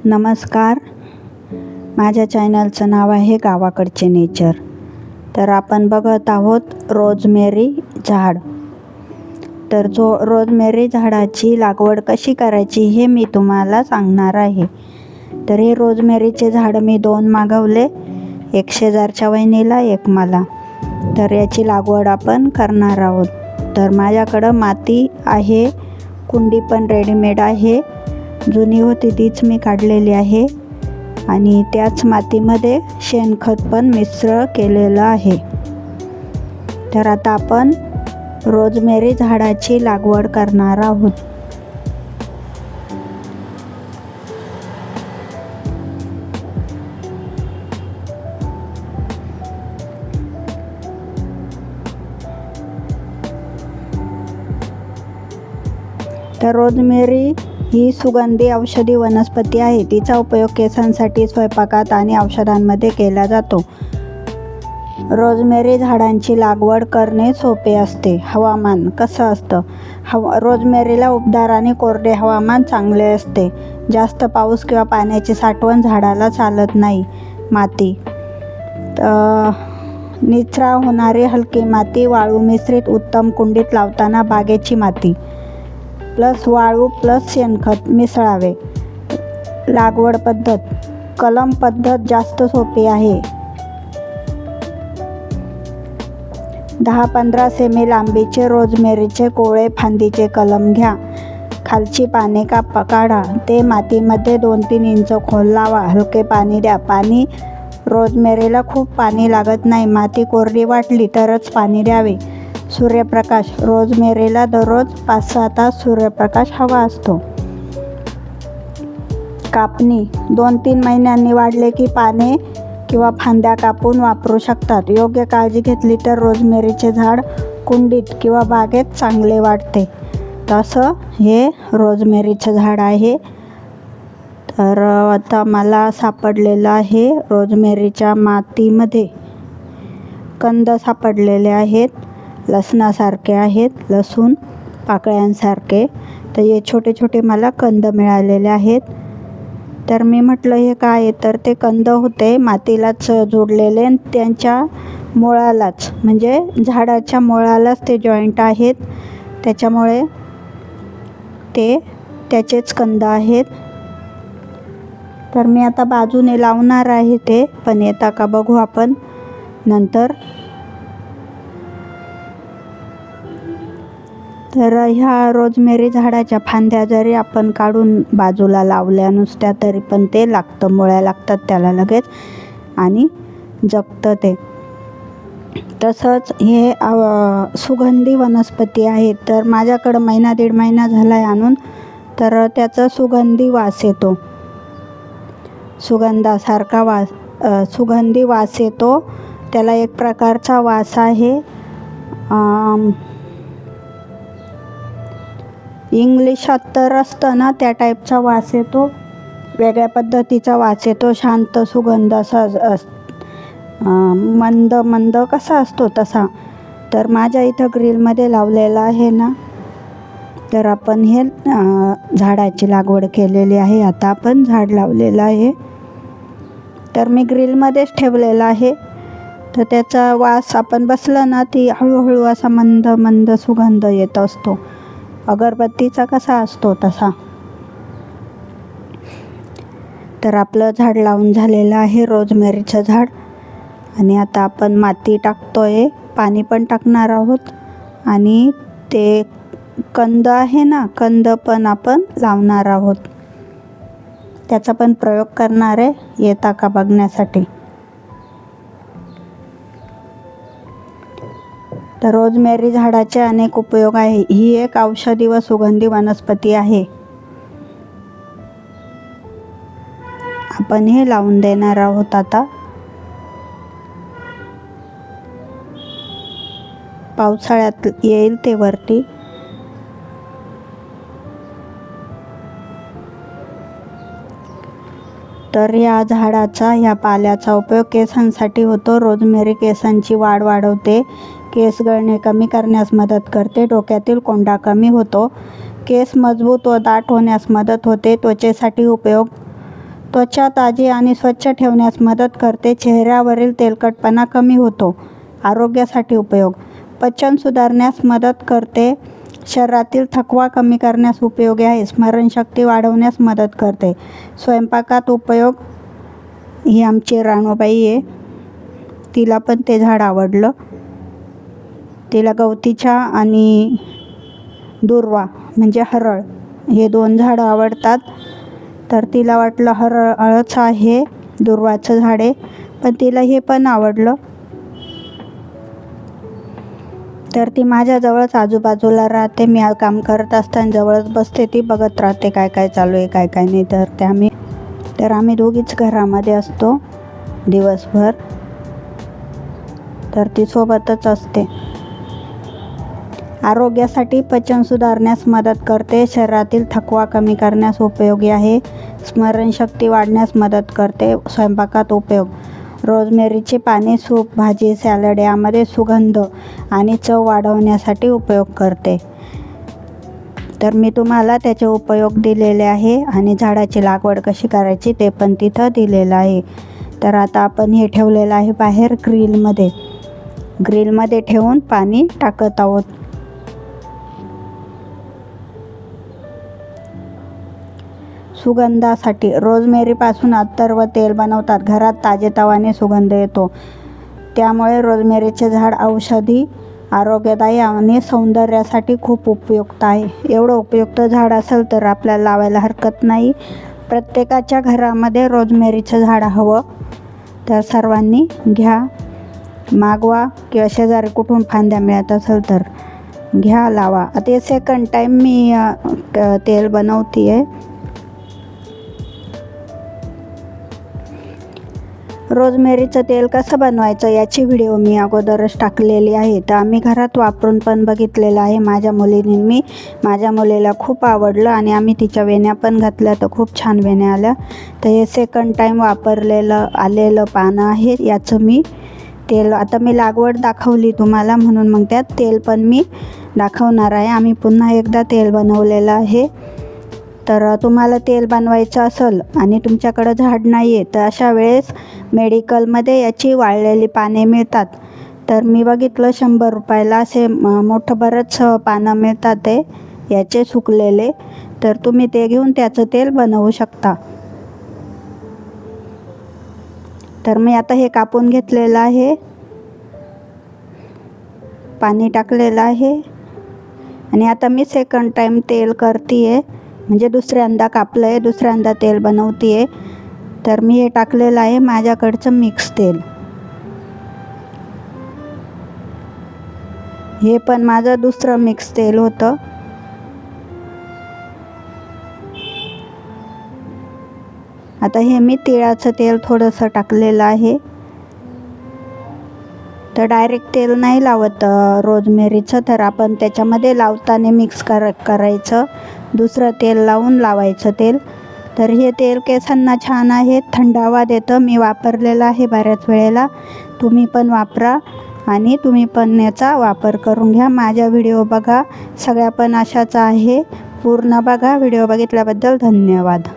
नमस्कार. माझ्या चॅनलचं नाव आहे गावाकडचे नेचर. तर आपण बघत आहोत रोजमेरी झाड. तर रोजमेरी झाडाची लागवड कशी करायची हे मी तुम्हाला सांगणार आहे. तर हे रोजमेरीचे झाड मी 2 मागवले, एक शेजारच्या वहिनीला, एक मला. तर याची लागवड आपण करणार आहोत. तर माझ्याकडं माती आहे, कुंडी पण रेडीमेड आहे. जुनी होती तीच मी काढलेली आहे आणि त्याच मातीमध्ये शेणखत पण मिश्र केलेलं आहे. तर आता आपण रोजमेरी झाडाची लागवड करणार आहोत. तर रोजमेरी ही सुगंधी औषधी वनस्पती आहे. तिचा उपयोग केसांसाठी, स्वयंपाकात आणि औषधांमध्ये केला जातो. रोजमेरी झाडांची लागवड करणे सोपे असते. हवामान कसं असतं? रोजमेरीला उबदार आणि कोरडे हवामान चांगले असते. जास्त पाऊस किंवा पाण्याची साठवण झाडाला चालत नाही. माती निचरा होणारी हलकी माती, वाळू मिश्रित, उत्तम कुंडीत लावताना बागेची माती प्लस वाळू प्लस शेणखत मिसळावे. लागवड पद्धत कलम पद्धत जास्त सोपी आहे. 10-15 सेमी लांबीचे रोजमेरीचे कोवळे फांदीचे कलम घ्या. खालची पाने काढा. ते मातीमध्ये 2-3 इंच खोल लावा. हलके पाणी द्या. पाणी रोजमेरीला खूप पाणी लागत नाही. माती कोरडी वाटली तरच पाणी द्यावे. सूर्यप्रकाश रोजमेरीला दररोज 5-6 तास सूर्यप्रकाश हवा असतो. कापणी 2-3 महिन्यांनी वाढले की पाने किंवा फांद्या कापून वापरू शकतात. योग्य काळजी घेतली तर रोजमेरीचे झाड कुंडीत किंवा बागेत चांगले वाढते. तसं हे रोजमेरीचं झाड आहे. तर आता मला सापडलेलं आहे रोजमेरीच्या मातीमध्ये कंद सापडलेले आहेत. लसणासारखे आहेत, लसूण पाकळ्यांसारखे. तर हे छोटे छोटे मला कंद मिळालेले आहेत. तर मी म्हटलं हे काय आहे? तर ते कंद होते मातीलाच जोडलेले, त्यांच्या मुळालाच, म्हणजे झाडाच्या मुळालाच ते जॉईंट आहेत. त्याच्यामुळे ते त्याचेच कंद आहेत. तर मी आता बाजूने लावणार आहे ते, पण येता का बघू आपण नंतर. तर ह्या रोजमेरी झाडाच्या फांद्या जरी आपण काढून बाजूला लावल्या नुसत्या तरी पण ते लागतं, मुळ्या लागतात त्याला लगेच आणि जगतं ते. तसंच हे सुगंधी वनस्पती आहे. तर माझ्याकडं 1-1.5 महिना झाला आहे आणून. तर त्याचा सुगंधी वास येतो, सुगंधासारखा सुगंधी वास येतो. त्याला एक प्रकारचा वास आहे, इंग्लिशात तर असतं ना त्या टाईपचा वास येतो. वेगळ्या पद्धतीचा वास येतो. शांत सुगंध असा मंद मंद कसा असतो तसा. तर माझ्या इथं ग्रिलमध्ये लावलेला आहे ना. तर आपण हे झाडाची लागवड केलेली आहे. आता आपण झाड लावलेलं आहे. तर मी ग्रिलमध्येच ठेवलेला आहे. तर त्याचा वास आपण बसलं ना ती हळूहळू असा मंद मंद सुगंध येत असतो. अगरबत्तीचा कसा असतो तसा. तर आपलं झाड लावून झालेलं आहे, रोजमेरीचं झाड. आणि आता आपण माती टाकतोय, पाणी पण टाकणार आहोत आणि ते कंद आहे ना, कंद पण आपण लावणार आहोत. त्याचा पण प्रयोग करणार आहे, येता का बघण्यासाठी. तर रोजमेरी झाडाचे अनेक उपयोग आहे. ही एक औषधी व सुगंधी वनस्पती आहे. आपण हे लावून देणार आहोत आता. पावसाळ्यात येईल ते वरती. तर या झाडाचा, ह्या पाल्याचा उपयोग केसांसाठी होतो. रोजमेरी केसांची वाढ वाढवते. केस गळणे कमी करण्यास मदत करते. डोक्यातील कोंडा कमी होतो. केस मजबूत व दाट होण्यास मदत होते. त्वचेसाठी उपयोग त्वचा ताजी आणि स्वच्छ ठेवण्यास मदत करते. चेहऱ्यावरील तेलकटपणा कमी होतो. आरोग्यासाठी उपयोग. पचन सुधारण्यास मदत करते. शरीरातील थकवा कमी करण्यास उपयोगी आहे. स्मरणशक्ती वाढवण्यास मदत करते. स्वयंपाकात उपयोग. ही आमची राणूबाई आहे, तिला पण ते झाड आवडलं. तिला गवती चहा आणि दूर्वा म्हणजे हरळ हे 2 झाडं आवडतात. तर तिला वाटलं हरळच आहे, दूर्वाचं झाड आहे, पण तिला हे पण आवडलं. तर ती माझ्याजवळच आजूबाजूला राहते. मी काम करत असताना जवळच बसते, ती बघत राहते काय काय चालू आहे काय काय नाही. तर आम्ही दोघीच घरामध्ये असतो दिवसभर. तर ती सोबतच असते. आरोग्यासाठी पचन सुधारण्यास मदत करते. शरीरातील थकवा कमी करण्यास उपयोगी आहे. स्मरणशक्ती वाढण्यास मदत करते. स्वयंपाकात उपयोग. रोजमेरीची पाने सूप, भाजी, सॅलड यामध्ये सुगंध आणि चव वाढवण्यासाठी उपयोग करते. तर मी तुम्हाला त्याचे उपयोग दिलेले आहे आणि झाडाची लागवड कशी करायची ते पण तिथं दिलेलं आहे. तर आता आपण हे ठेवलेलं आहे बाहेर ग्रिलमध्ये ठेवून पाणी टाकत आहोत. सुगंधासाठी रोजमेरीपासून अत्तर व तेल बनवतात. घरात ताजेतवाने सुगंध येतो. त्यामुळे रोजमेरीचे झाड औषधी, आरोग्यदायी आणि सौंदर्यासाठी खूप उपयुक्त आहे. एवढं उपयुक्त झाड असेल तर आपल्याला लावायला हरकत नाही. प्रत्येकाच्या घरामध्ये रोजमेरीचं झाड हवं. तर सर्वांनी घ्या, मागवा किंवा शेजारी कुठून फांद्या मिळत असेल तर घ्या, लावा. आता सेकंड टाईम मी तेल बनवते आहे. रोजमेरीचं तेल कसं बनवायचं याची व्हिडिओ मी अगोदरच टाकलेली आहे. तर आम्ही घरात वापरून पण बघितलेलं आहे. माझ्या मुलीला खूप आवडलं आणि आम्ही तिच्या वेण्या पण घातल्या तर खूप छान वेण्या आल्या. तर हे सेकंड टाईम वापरलेलं आलेलं पानं आहे. याचं मी तेल, आता मी लागवड दाखवली तुम्हाला म्हणून मग त्यात तेल पण मी दाखवणार आहे. आम्ही पुन्हा एकदा तेल बनवलेलं आहे. तर तुम्हाला तेल बनवायचं असेल आणि तुमच्याकडं झाड नाही आहे तर अशा वेळेस मेडिकलमध्ये याची वाळलेली पाने मिळतात. तर मी बघितलं 100 रुपयाला असे मोठं बरंच पानं मिळतात ते याचे सुकलेले. तर तुम्ही ते घेऊन त्याचं तेल बनवू शकता. तर मी आता हे कापून घेतलेलं आहे, पाणी टाकलेलं आहे आणि आता मी सेकंड टाईम तेल करते आहे. म्हणजे दुसऱ्यांदा कापलं आहे, दुसऱ्यांदा तेल बनवते आहे. तर मी हे टाकलेलं आहे माझ्याकडचं मिक्स तेल. हे पण माझं दुसरं मिक्स तेल होतं. आता हे मी तिळाचं तेल थोडंसं टाकलेलं आहे. तर डायरेक्ट तेल नाही लावत रोजमेरीचं, तर आपण त्याच्यामध्ये लावताना मिक्स करायचं, दुसरं तेल लावून लावायचं तेल. तर हे तेल केसांना छान आहे, थंडावा देतं. मी वापरलेलं आहे बऱ्याच वेळेला. तुम्ही पण वापरा आणि तुम्ही पण याचा वापर करून घ्या. माझ्या व्हिडिओ बघा, सगळ्या पण अशाच आहे. पूर्ण बघा. व्हिडिओ बघितल्याबद्दल धन्यवाद.